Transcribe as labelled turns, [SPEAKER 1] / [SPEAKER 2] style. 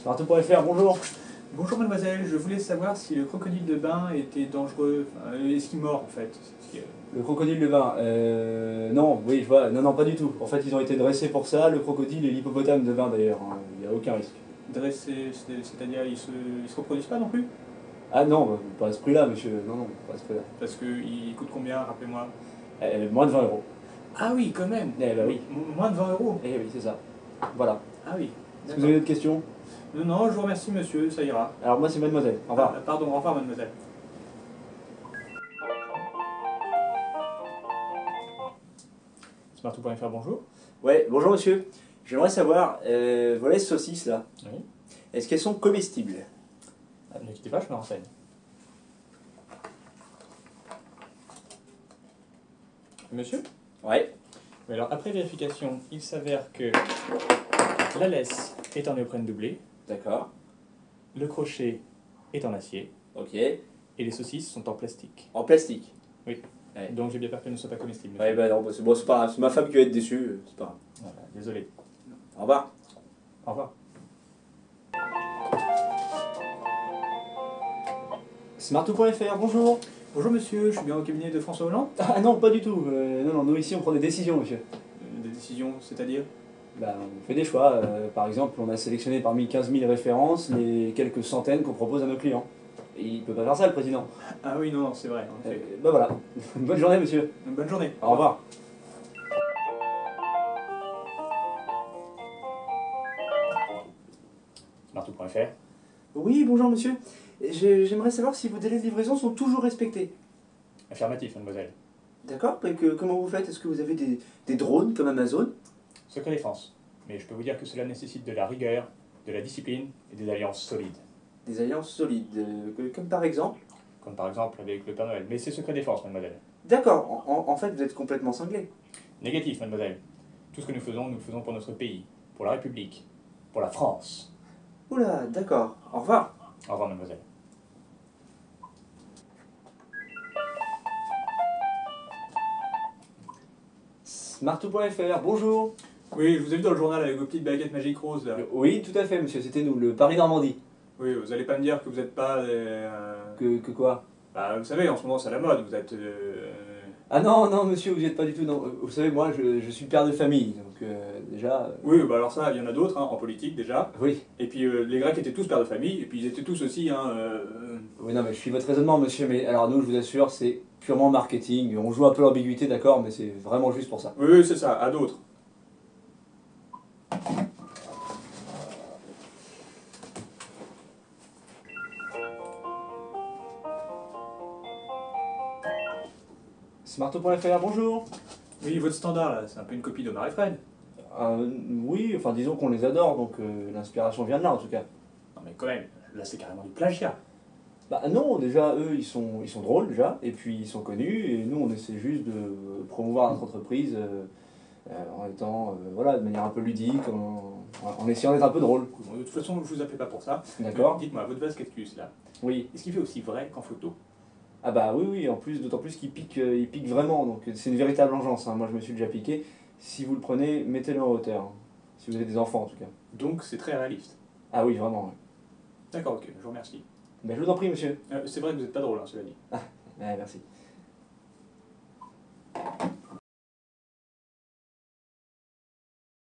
[SPEAKER 1] Smarto.fr, bonjour.
[SPEAKER 2] Bonjour mademoiselle, je voulais savoir si le crocodile de bain était dangereux, enfin, est-ce qu'il mord en fait?
[SPEAKER 1] Le crocodile de bain, non, oui, je vois, non, pas du tout. En fait, ils ont été dressés pour ça, le crocodile et l'hippopotame de bain d'ailleurs, hein. Il n'y a aucun risque.
[SPEAKER 2] Dressé, c'est-à-dire ils se reproduisent pas non plus?
[SPEAKER 1] Ah non, bah, pas à ce prix-là, monsieur, non, pas à ce prix-là.
[SPEAKER 2] Parce qu'il coûte combien, rappelez-moi?
[SPEAKER 1] Moins de 20 euros.
[SPEAKER 2] Ah oui, quand même.
[SPEAKER 1] Eh bah oui,
[SPEAKER 2] Moins de 20 euros.
[SPEAKER 1] eh oui, c'est ça. Voilà.
[SPEAKER 2] Ah oui,
[SPEAKER 1] Est-ce que vous avez d'autres questions?
[SPEAKER 2] Non, non, je vous remercie monsieur, ça ira.
[SPEAKER 1] Alors moi, c'est mademoiselle, au revoir.
[SPEAKER 2] Ah, pardon, au revoir mademoiselle. Smarto.fr, bonjour.
[SPEAKER 1] Ouais, bonjour monsieur. J'aimerais savoir, voilà les saucisses là,
[SPEAKER 2] Oui.
[SPEAKER 1] est-ce qu'elles sont comestibles?
[SPEAKER 2] Ah, ne quittez pas, je me renseigne. Monsieur?
[SPEAKER 1] Ouais.
[SPEAKER 2] Oui, alors après vérification, il s'avère que la laisse est en néoprène doublé,
[SPEAKER 1] D'accord,
[SPEAKER 2] le crochet est en acier
[SPEAKER 1] ok.
[SPEAKER 2] et les saucisses sont en plastique.
[SPEAKER 1] En plastique?
[SPEAKER 2] Oui.
[SPEAKER 1] Ouais.
[SPEAKER 2] Donc j'ai bien peur qu'elles ne soient pas comestibles.
[SPEAKER 1] Ouais, bah non, bah, c'est bon, c'est pas grave, c'est ma femme qui va être déçue, c'est pas grave.
[SPEAKER 2] Voilà, désolé.
[SPEAKER 1] Au revoir.
[SPEAKER 2] Au revoir.
[SPEAKER 1] Smarto.fr, bonjour.
[SPEAKER 2] Bonjour monsieur, je suis bien au cabinet de François Hollande.
[SPEAKER 1] Ah non, pas du tout. Non, nous ici on prend des décisions, monsieur.
[SPEAKER 2] Des décisions, c'est-à-dire?
[SPEAKER 1] Bah, on fait des choix. Par exemple, on a sélectionné parmi 15 000 références les quelques centaines qu'on propose à nos clients. Et il peut pas faire ça, le président.
[SPEAKER 2] Ah oui, non, non, c'est vrai, en effet.
[SPEAKER 1] Bah voilà. Bonne journée, monsieur.
[SPEAKER 2] Bonne journée.
[SPEAKER 1] Au revoir.
[SPEAKER 2] Smarto.fr.
[SPEAKER 1] Oui, bonjour, monsieur. J'aimerais savoir si vos délais de livraison sont toujours respectés.
[SPEAKER 2] Affirmatif, mademoiselle.
[SPEAKER 1] D'accord. Et comment vous faites? Est-ce que vous avez des drones comme Amazon?
[SPEAKER 2] Secret défense. Mais je peux vous dire que cela nécessite de la rigueur, de la discipline et des alliances solides.
[SPEAKER 1] Des alliances solides, comme par exemple?
[SPEAKER 2] Comme par exemple avec le Père Noël. Mais c'est secret défense, mademoiselle.
[SPEAKER 1] D'accord. En fait, vous êtes complètement cinglé.
[SPEAKER 2] Négatif, mademoiselle. Tout ce que nous le faisons pour notre pays, pour la République, pour la France.
[SPEAKER 1] Oula, d'accord. Au revoir.
[SPEAKER 2] Au revoir, mademoiselle.
[SPEAKER 1] Smarto.fr, bonjour.
[SPEAKER 2] Oui, je vous ai vu dans le journal avec vos petites baguettes magiques roses là.
[SPEAKER 1] Oui, tout à fait, monsieur, c'était nous, le Paris-Normandie.
[SPEAKER 2] Oui, vous allez pas me dire que vous n'êtes pas
[SPEAKER 1] Que quoi?
[SPEAKER 2] Bah, vous savez, en ce moment c'est la mode, vous êtes...
[SPEAKER 1] Ah non, non, monsieur, vous n'y êtes pas du tout, non. Vous savez, moi, je suis père de famille, donc déjà...
[SPEAKER 2] Oui, bah alors ça, il y en a d'autres, hein, en politique déjà.
[SPEAKER 1] Oui.
[SPEAKER 2] Et puis les Grecs étaient tous pères de famille, et puis ils étaient tous aussi... Hein,
[SPEAKER 1] Oui, non, mais je suis votre raisonnement, monsieur, mais alors nous, je vous assure, c'est purement marketing. On joue un peu l'ambiguïté, d'accord, mais c'est vraiment juste pour ça.
[SPEAKER 2] Oui, oui, c'est ça, à d'autres.
[SPEAKER 1] Smarto.fr, bonjour.
[SPEAKER 2] Oui, votre standard là, c'est un peu une copie d'Omar et Fred.
[SPEAKER 1] Oui, enfin, disons qu'on les adore, donc l'inspiration vient de là, en tout cas.
[SPEAKER 2] Non mais quand même, là c'est carrément du plagiat.
[SPEAKER 1] Bah non, déjà, eux, ils sont drôles, déjà, et puis ils sont connus, et nous, on essaie juste de promouvoir notre entreprise en étant, voilà, de manière un peu ludique, en essayant d'être un peu drôle.
[SPEAKER 2] Bon, de toute façon, je vous appelle pas pour ça.
[SPEAKER 1] D'accord?
[SPEAKER 2] Dites-moi, votre vase cactus là,
[SPEAKER 1] Oui.
[SPEAKER 2] est-ce qu'il fait aussi vrai qu'en photo?
[SPEAKER 1] Ah bah oui, oui, en plus, d'autant plus qu'il pique vraiment, donc c'est une véritable engeance, hein. Moi, je me suis déjà piqué. Si vous le prenez, mettez-le en hauteur, hein. Si vous avez des enfants, en tout cas.
[SPEAKER 2] Donc c'est très réaliste.
[SPEAKER 1] Ah oui, vraiment, oui.
[SPEAKER 2] D'accord, ok, je vous remercie.
[SPEAKER 1] Ben, je vous en prie, monsieur.
[SPEAKER 2] C'est vrai que vous n'êtes pas drôle, hein, cela dit.
[SPEAKER 1] Ouais, merci.